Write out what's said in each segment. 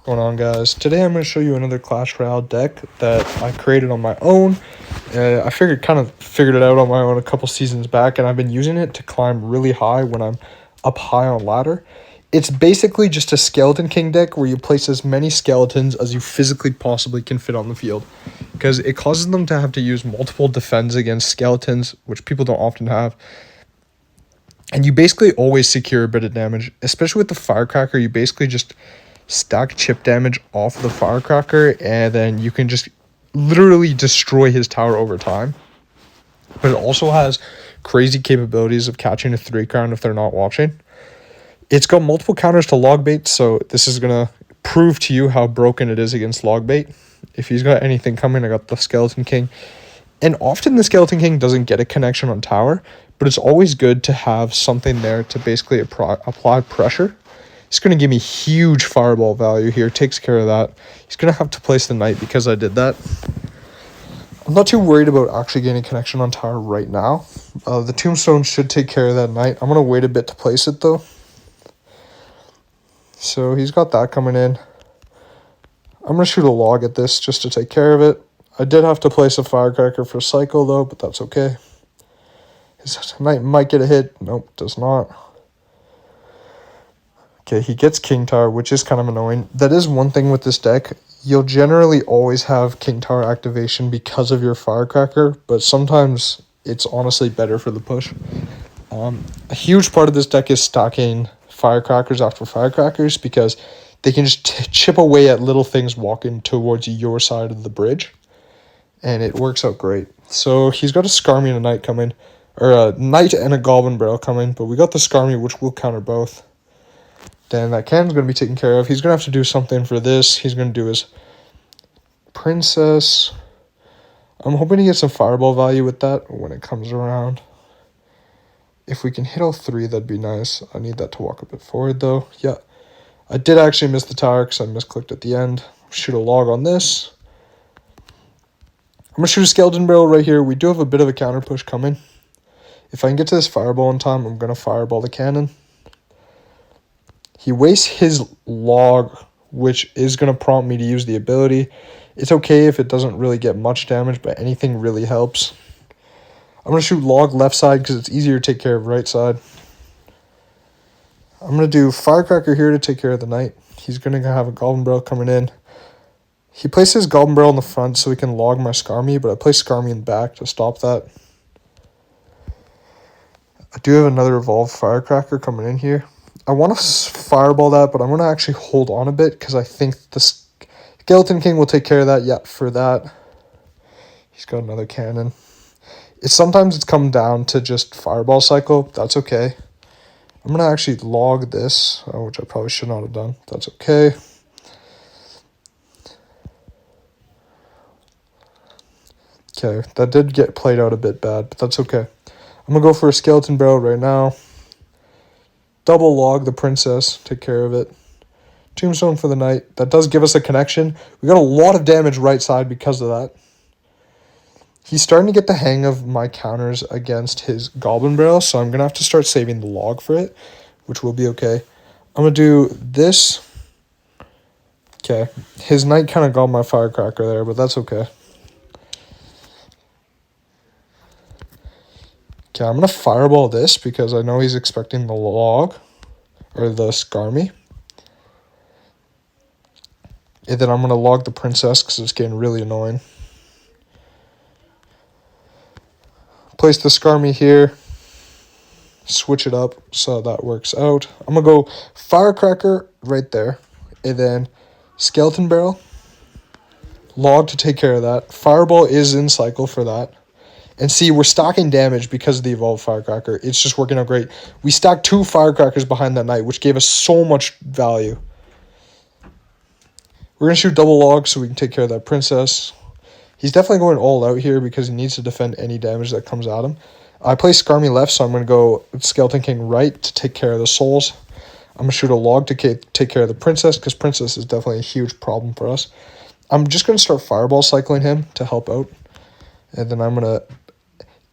Going on, guys? Today I'm going to show you another Clash Royale deck that I created on my own. I figured it out on my own a couple seasons back, and I've been using it to climb really high when I'm up high on ladder. It's basically just a Skeleton King deck where you place as many skeletons as you physically possibly can fit on the field, because it causes them to have to use multiple defense against skeletons, which people don't often have. And you basically always secure a bit of damage, especially with the Firecracker. You basically just stack chip damage off the Firecracker, and then you can just literally destroy his tower over time. But it also has crazy capabilities of catching a 3-crown if they're not watching. It's got multiple counters to log bait, so this is going to prove to you how broken it is against log bait. If he's got anything coming, I got the Skeleton King. And often the Skeleton King doesn't get a connection on tower, but it's always good to have something there to basically apply pressure. It's going to give me huge fireball value here. Takes care of that. He's going to have to place the knight because I did that. I'm not too worried about actually getting a connection on tower right now. The tombstone should take care of that knight. I'm going to wait a bit to place it, though. So he's got that coming in. I'm going to shoot a log at this just to take care of it. I did have to place a Firecracker for cycle, though, but that's okay. His knight might get a hit. Nope, does not. Okay, he gets King Tower, which is kind of annoying. That is one thing with this deck. You'll generally always have King Tower activation because of your Firecracker, but sometimes it's honestly better for the push. A huge part of this deck is stacking Firecrackers after Firecrackers because they can just chip away at little things walking towards your side of the bridge, and it works out great. So he's got a Skarmy and a Knight coming, or a Knight and a Goblin Barrel coming, but we got the Skarmy, which will counter both. Then that cannon's going to be taken care of. He's going to have to do something for this. He's going to do his Princess. I'm hoping to get some fireball value with that when it comes around. If we can hit all three, that'd be nice. I need that to walk a bit forward, though. Yeah, I did actually miss the tower because I misclicked at the end. Shoot a log on this. I'm going to shoot a Skeleton Barrel right here. We do have a bit of a counter push coming. If I can get to this fireball in time, I'm going to fireball the cannon. He wastes his log, which is going to prompt me to use the ability. It's okay if it doesn't really get much damage, but anything really helps. I'm going to shoot log left side because it's easier to take care of right side. I'm going to do Firecracker here to take care of the knight. He's going to have a Goblin Barrel coming in. He places Goblin Barrel in the front so he can log my Skarmy, but I place Skarmy in the back to stop that. I do have another Evolved Firecracker coming in here. I want to fireball that, but I'm going to actually hold on a bit because I think the Skeleton King will take care of that. Yeah, for that. He's got another cannon. Sometimes it's come down to just fireball cycle. That's okay. I'm going to actually log this, which I probably should not have done. That's okay. Okay, that did get played out a bit bad, but that's okay. I'm going to go for a Skeleton Barrel right now. Double log the Princess, take care of it. Tombstone for the Knight. That does give us a connection. We got a lot of damage right side because of that. He's starting to get the hang of my counters against his Goblin Barrel, so I'm going to have to start saving the log for it, which will be okay. I'm going to do this. Okay, his Knight kind of got my Firecracker there, but that's okay. Okay, I'm going to fireball this because I know he's expecting the log, or the Skarmy. And then I'm going to log the Princess because it's getting really annoying. Place the Skarmy here. Switch it up so that works out. I'm going to go Firecracker right there. And then Skeleton Barrel. Log to take care of that. Fireball is in cycle for that. And see, we're stacking damage because of the Evolved Firecracker. It's just working out great. We stacked 2 Firecrackers behind that knight, which gave us so much value. We're going to shoot double log so we can take care of that Princess. He's definitely going all out here because he needs to defend any damage that comes at him. I play Skarmy left, so I'm going to go Skeleton King right to take care of the souls. I'm going to shoot a log to take care of the Princess because Princess is definitely a huge problem for us. I'm just going to start Fireball cycling him to help out. And then I'm going to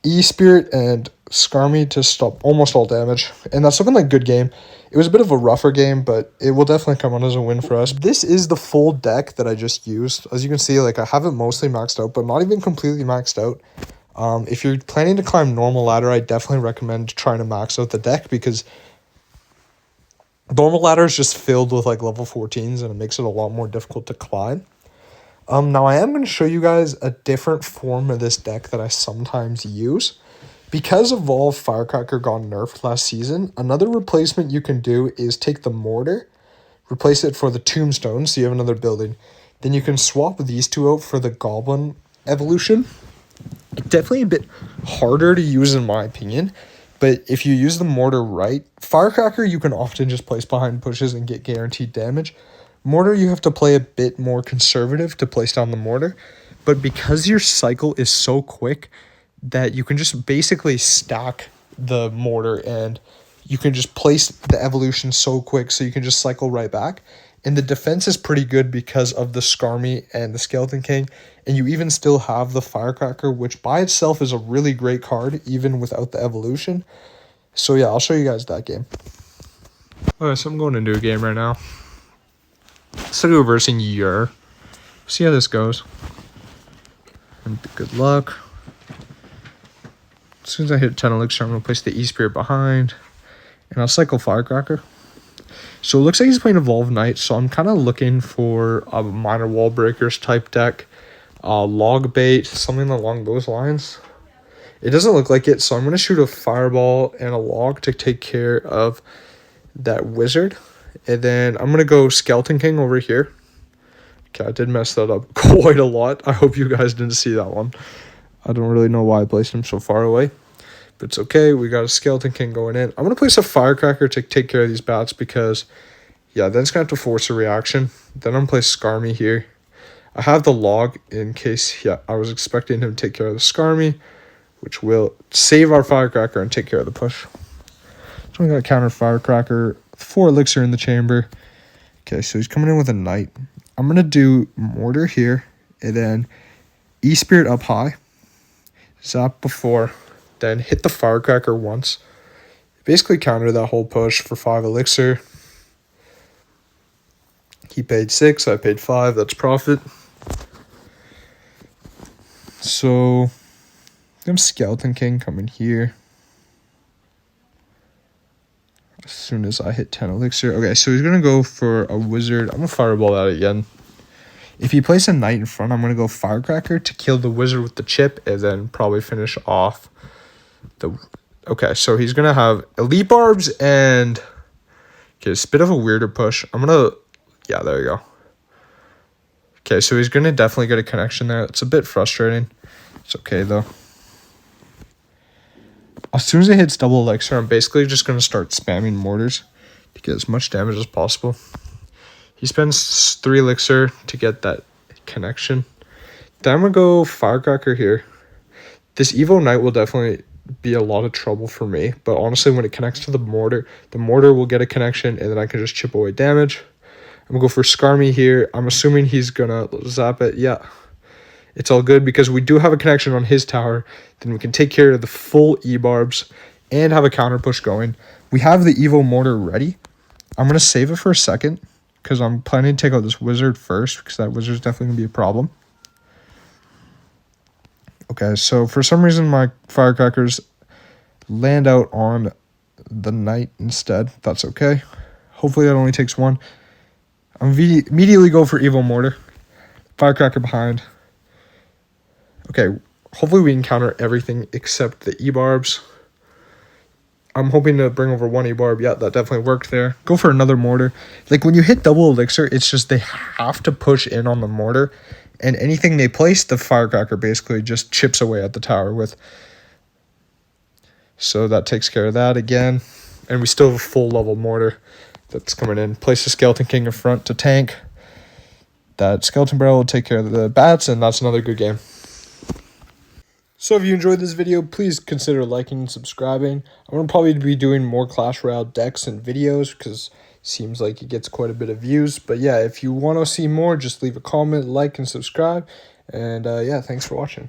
E-Spirit and Skarmy to stop almost all damage. And that's looking like a good game. It was a bit of a rougher game, but it will definitely come on as a win for us. This is the full deck that I just used. As you can see, like I have it mostly maxed out, but not even completely maxed out. If you're planning to climb normal ladder, I definitely recommend trying to max out the deck because normal ladder is just filled with like level 14s and it makes it a lot more difficult to climb. Now I am going to show you guys a different form of this deck that I sometimes use. Because Evolve Firecracker got nerfed last season, another replacement you can do is take the Mortar, replace it for the Tombstone, so you have another building. Then you can swap these two out for the Goblin evolution. Definitely a bit harder to use in my opinion, but if you use the Mortar right, Firecracker you can often just place behind bushes and get guaranteed damage. Mortar you have to play a bit more conservative to place down the Mortar, but because your cycle is so quick, that you can just basically stack the Mortar and you can just place the evolution so quick so you can just cycle right back. And the defense is pretty good because of the Skarmy and the Skeleton King. And you even still have the Firecracker, which by itself is a really great card, even without the evolution. So yeah, I'll show you guys that game. Okay, so I'm going into a game right now. Let's go versing Yer. See how this goes. And good luck. As soon as I hit 10 elixir, I'm going to place the E-Spirit behind. And I'll cycle Firecracker. So it looks like he's playing Evolve Knight. So I'm kind of looking for a Minor Wall Breakers type deck. Log Bait, something along those lines. It doesn't look like it. So I'm going to shoot a Fireball and a Log to take care of that Wizard. And then I'm going to go Skeleton King over here. Okay, I did mess that up quite a lot. I hope you guys didn't see that one. I don't really know why I placed him so far away. But it's okay. We got a Skeleton King going in. I'm going to place a Firecracker to take care of these bats because, yeah, then it's going to have to force a reaction. Then I'm going to place Skarmy here. I have the Log in case, yeah, I was expecting him to take care of the Skarmy, which will save our Firecracker and take care of the push. So we got to counter Firecracker, 4 elixir in the chamber. Okay, so he's coming in with a Knight. I'm going to do Mortar here and then E-Spirit up high. Zap before, then hit the Firecracker once. Basically counter that whole push for 5 elixir. He paid 6, I paid 5, that's profit. So, I'm Skeleton King coming here. As soon as I hit 10 elixir. Okay, so he's going to go for a Wizard. I'm going to Fireball that again. If you place a Knight in front, I'm going to go Firecracker to kill the Wizard with the chip and then probably finish off the... Okay, so he's going to have Elite Barbs and... Okay, it's a bit of a weirder push. I'm going to... Yeah, there you go. Okay, so he's going to definitely get a connection there. It's a bit frustrating. It's okay, though. As soon as it hits double elixir, I'm basically just going to start spamming Mortars to get as much damage as possible. He spends 3 elixir to get that connection. Then I'm going to go Firecracker here. This Evo Knight will definitely be a lot of trouble for me. But honestly, when it connects to the Mortar will get a connection. And then I can just chip away damage. I'm going to go for Skarmy here. I'm assuming he's going to zap it. Yeah. It's all good because we do have a connection on his tower. Then we can take care of the full E-Barbs and have a counter push going. We have the Evo Mortar ready. I'm going to save it for a second, because I'm planning to take out this Wizard first, because that Wizard's definitely going to be a problem. Okay, so for some reason my Firecrackers land out on the Knight instead. That's okay. Hopefully that only takes 1. I'm immediately go for Evo Mortar. Firecracker behind. Okay, hopefully we can counter everything except the E-Barbs. I'm hoping to bring over 1 E-Barb. Yeah, that definitely worked there. Go for another Mortar. Like, when you hit double elixir, it's just they have to push in on the Mortar. And anything they place, the Firecracker basically just chips away at the tower with. So that takes care of that again. And we still have a full level Mortar that's coming in. Place the Skeleton King in front to tank. That Skeleton Barrel will take care of the bats, and that's another good game. So if you enjoyed this video, please consider liking and subscribing. I'm going to probably be doing more Clash Royale decks and videos because it seems like it gets quite a bit of views. But yeah, if you want to see more, just leave a comment, like, and subscribe. And yeah, thanks for watching.